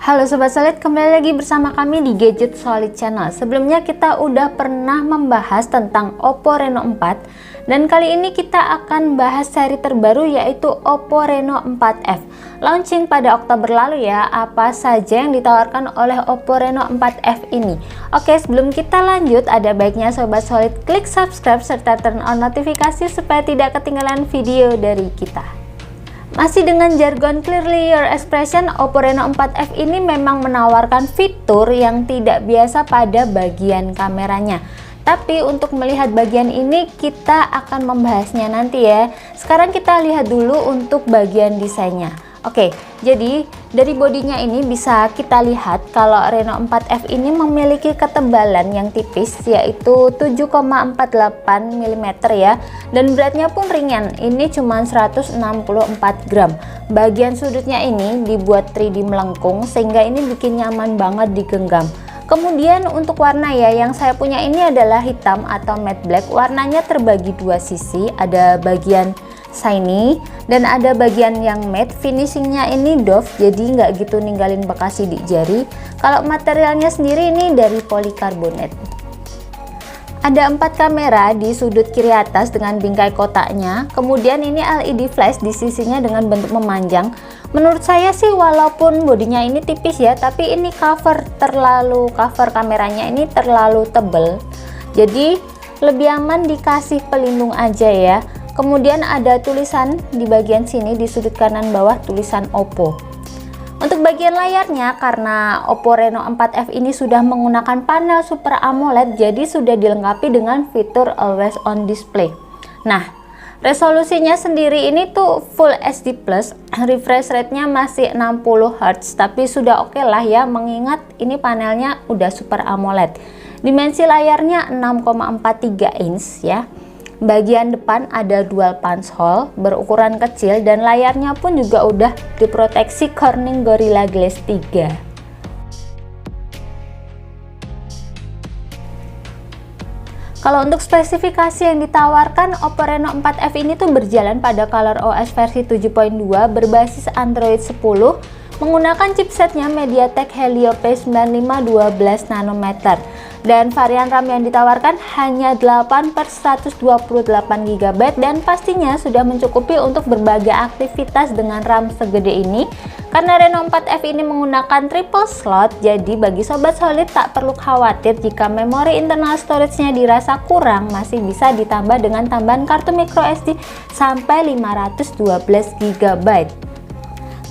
Halo Sobat Solid, kembali lagi bersama kami di Gadget Solid Channel. Sebelumnya kita udah pernah membahas tentang Oppo Reno 4 dan kali ini kita akan bahas seri terbaru yaitu Oppo Reno 4F. Launching pada Oktober lalu ya, apa saja yang ditawarkan oleh Oppo Reno 4F ini. Oke, sebelum kita lanjut ada baiknya Sobat Solid klik subscribe serta turn on notifikasi supaya tidak ketinggalan video dari kita. Masih dengan jargon Clearly Your Expression, Oppo Reno 4F ini memang menawarkan fitur yang tidak biasa pada bagian kameranya. Tapi untuk melihat bagian ini kita akan membahasnya nanti ya. Sekarang kita lihat dulu untuk bagian desainnya. Oke, jadi dari bodinya ini bisa kita lihat kalau Reno 4F ini memiliki ketebalan yang tipis yaitu 7,48 mm ya, dan beratnya pun ringan, ini cuma 164 gram. Bagian sudutnya ini dibuat 3D melengkung sehingga ini bikin nyaman banget digenggam. Kemudian untuk warna ya, yang saya punya ini adalah hitam atau matte black. Warnanya terbagi dua sisi, ada bagian shiny dan ada bagian yang matte. Finishingnya ini doff, jadi nggak gitu ninggalin bekas sidik jari. Kalau materialnya sendiri ini dari polikarbonat. Ada 4 kamera di sudut kiri atas dengan bingkai kotaknya. Kemudian ini LED flash di sisinya dengan bentuk memanjang. Menurut saya sih walaupun bodinya ini tipis ya, tapi ini cover kameranya ini terlalu tebel. Jadi lebih aman dikasih pelindung aja ya. Kemudian ada tulisan di bagian sini di sudut kanan bawah, tulisan Oppo. Untuk bagian layarnya, karena Oppo Reno 4F ini sudah menggunakan panel Super AMOLED, jadi sudah dilengkapi dengan fitur Always On Display. Nah, resolusinya sendiri ini tuh Full HD+, refresh rate-nya masih 60 Hz, tapi sudah oke lah ya, mengingat ini panelnya udah Super AMOLED. Dimensi layarnya 6,43 inch ya. Bagian depan ada dual punch hole berukuran kecil dan layarnya pun juga udah diproteksi Corning Gorilla Glass 3. Kalau untuk spesifikasi yang ditawarkan, Oppo Reno 4F ini tuh berjalan pada ColorOS versi 7.2 berbasis Android 10 menggunakan chipsetnya MediaTek Helio P95 12 nanometer. Dan varian RAM yang ditawarkan hanya 8/128 GB dan pastinya sudah mencukupi untuk berbagai aktivitas dengan RAM segede ini. Karena Reno 4F ini menggunakan triple slot, jadi bagi Sobat Solid tak perlu khawatir jika memori internal storage-nya dirasa kurang, masih bisa ditambah dengan tambahan kartu microSD sampai 512 GB.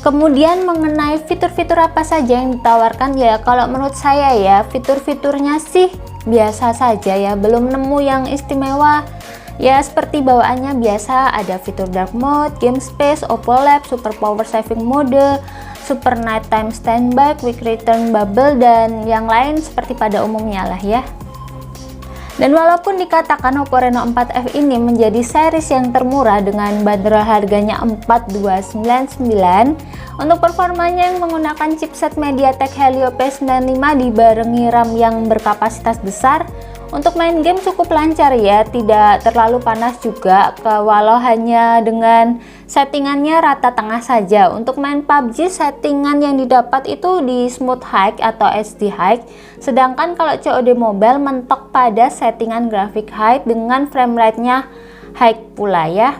Kemudian mengenai fitur-fitur apa saja yang ditawarkan ya, kalau menurut saya ya fitur-fiturnya sih biasa saja ya, belum nemu yang istimewa ya. Seperti bawaannya biasa, ada fitur dark mode, game space, Oppo Lab, super power saving mode, super nighttime standby, quick return bubble, dan yang lain seperti pada umumnya lah ya. Dan walaupun dikatakan Oppo Reno 4F ini menjadi series yang termurah dengan bandrol harganya 4299, untuk performanya yang menggunakan chipset MediaTek Helio P95 dibarengi RAM yang berkapasitas besar, untuk main game cukup lancar ya, tidak terlalu panas juga, walau hanya dengan settingannya rata tengah saja. Untuk main PUBG settingan yang didapat itu di smooth high atau HD high, sedangkan kalau COD mobile mentok pada settingan grafik high dengan frame rate-nya high pula ya.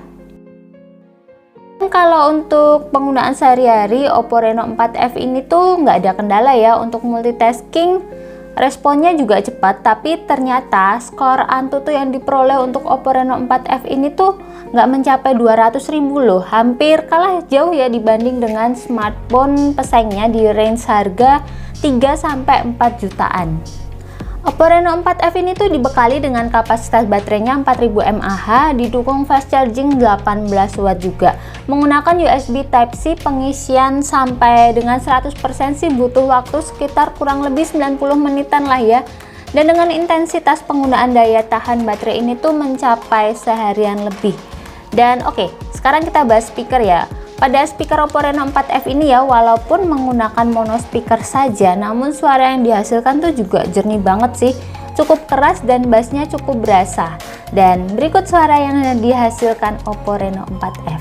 Kalau untuk penggunaan sehari-hari, Oppo Reno 4F ini tuh nggak ada kendala ya. Untuk multitasking responnya juga cepat, tapi ternyata skor Antutu yang diperoleh untuk Oppo Reno 4F ini tuh nggak mencapai 200.000 loh, hampir kalah jauh ya dibanding dengan smartphone pesaingnya di range harga 3-4 jutaan. Oppo Reno 4F ini tuh dibekali dengan kapasitas baterainya 4000 mAh, didukung fast charging 18 watt juga. Menggunakan USB Type-C, pengisian sampai dengan 100% sih butuh waktu sekitar kurang lebih 90 menitan lah ya. Dan dengan intensitas penggunaan daya tahan baterai ini tuh mencapai seharian lebih. Dan oke, sekarang kita bahas speaker ya. Pada speaker Oppo Reno 4F ini ya, walaupun menggunakan mono speaker saja, namun suara yang dihasilkan tuh juga jernih banget sih. Cukup keras dan bassnya cukup berasa. Dan berikut suara yang dihasilkan Oppo Reno 4F.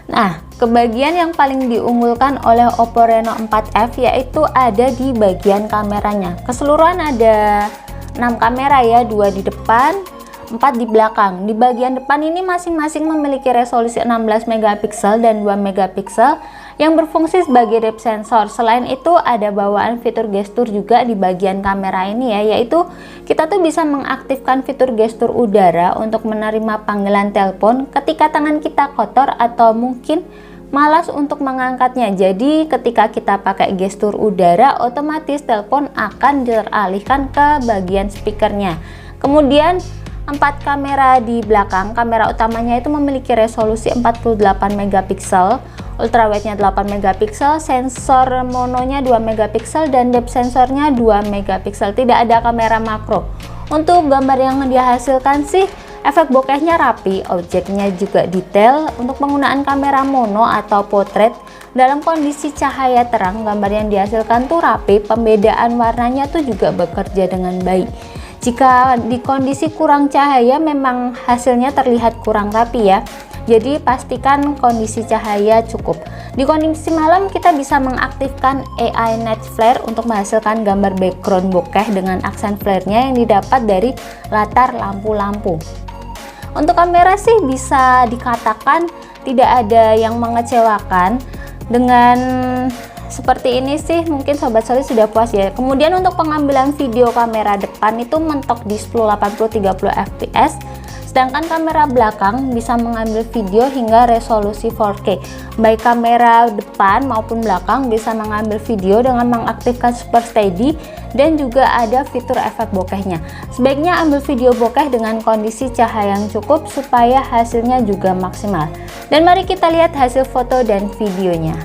Nah, kebagian yang paling diunggulkan oleh Oppo Reno 4F yaitu ada di bagian kameranya. Keseluruhan ada 6 kamera ya, 2 di depan, 4 di belakang. Di bagian depan ini masing-masing memiliki resolusi 16 megapiksel dan 2 megapiksel yang berfungsi sebagai depth sensor. Selain itu ada bawaan fitur gestur juga di bagian kamera ini ya, yaitu kita tuh bisa mengaktifkan fitur gestur udara untuk menerima panggilan telepon ketika tangan kita kotor atau mungkin malas untuk mengangkatnya. Jadi ketika kita pakai gestur udara, otomatis telepon akan teralihkan ke bagian speakernya. Kemudian 4 kamera di belakang. Kamera utamanya itu memiliki resolusi 48 megapiksel, ultrawide-nya 8 megapiksel, sensor mononya 2 megapiksel dan depth sensornya 2 megapiksel. Tidak ada kamera makro. Untuk gambar yang dihasilkan sih efek bokehnya rapi, objeknya juga detail. Untuk penggunaan kamera mono atau potret dalam kondisi cahaya terang, gambar yang dihasilkan tuh rapi, pembedaan warnanya tuh juga bekerja dengan baik. Jika di kondisi kurang cahaya memang hasilnya terlihat kurang rapi ya. Jadi pastikan kondisi cahaya cukup. Di kondisi malam kita bisa mengaktifkan AI Night Flare untuk menghasilkan gambar background bokeh dengan aksen flare-nya yang didapat dari latar lampu-lampu. Untuk kamera sih bisa dikatakan tidak ada yang mengecewakan. Dengan seperti ini sih mungkin Sobat Solid sudah puas ya. Kemudian untuk pengambilan video kamera depan itu mentok di 1080 30 fps, sedangkan kamera belakang bisa mengambil video hingga resolusi 4K. Baik kamera depan maupun belakang bisa mengambil video dengan mengaktifkan Super Steady dan juga ada fitur efek bokehnya. Sebaiknya ambil video bokeh dengan kondisi cahaya yang cukup supaya hasilnya juga maksimal. Dan mari kita lihat hasil foto dan videonya.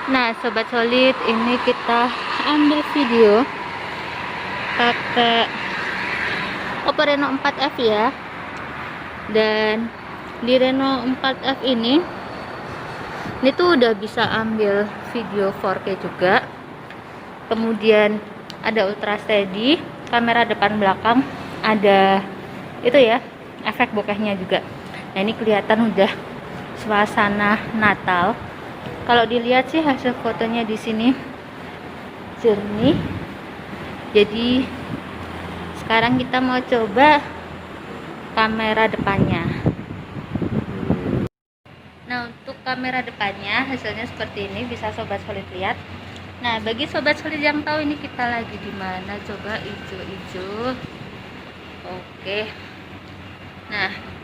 Nah Sobat Solid, ini kita ambil video pakai Oppo Reno 4F ya. Dan di Reno 4F ini tuh udah bisa ambil video 4K juga. Kemudian ada ultra steady, kamera depan belakang ada itu ya, efek bokehnya juga. Nah ini kelihatan udah suasana Natal. Kalau dilihat sih hasil fotonya di sini jernih. Jadi sekarang kita mau coba kamera depannya. Nah untuk kamera depannya hasilnya seperti ini, bisa Sobat Solid lihat. Nah bagi Sobat Solid yang tahu ini kita lagi di mana, coba hijau-hijau. Oke. Nah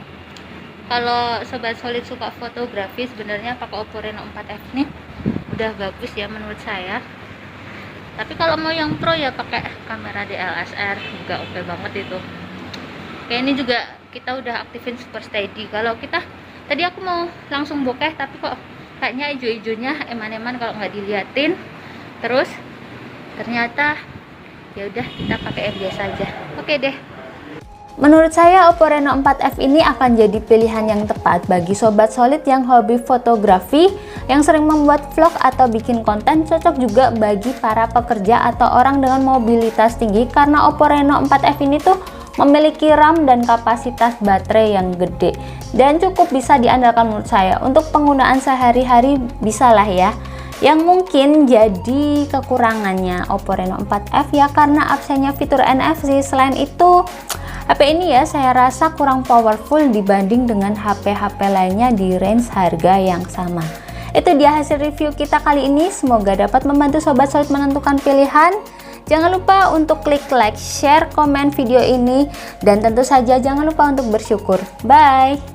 kalau Sobat Solid suka fotografi, sebenarnya pakai Oppo Reno 4F ini udah bagus ya menurut saya. Tapi kalau mau yang pro ya pakai kamera DSLR juga oke banget itu. Kayak ini juga kita udah aktifin Super Steady. Kalau kita tadi aku mau langsung bokeh tapi kok kayaknya hijau-hijaunya eman-eman kalau nggak diliatin. Terus ternyata ya udah kita pakai yang biasa aja. Oke deh. Menurut saya Oppo Reno 4F ini akan jadi pilihan yang tepat bagi Sobat Solid yang hobi fotografi, yang sering membuat vlog atau bikin konten. Cocok juga bagi para pekerja atau orang dengan mobilitas tinggi karena Oppo Reno 4F ini tuh memiliki RAM dan kapasitas baterai yang gede dan cukup bisa diandalkan menurut saya. Untuk penggunaan sehari-hari bisalah ya. Yang mungkin jadi kekurangannya Oppo Reno 4F ya karena absennya fitur NFC. Selain itu HP ini ya saya rasa kurang powerful dibanding dengan HP-HP lainnya di range harga yang sama. Itu dia hasil review kita kali ini, semoga dapat membantu Sobat Solid menentukan pilihan. Jangan lupa untuk klik like, share, komen video ini, dan tentu saja jangan lupa untuk bersyukur. Bye!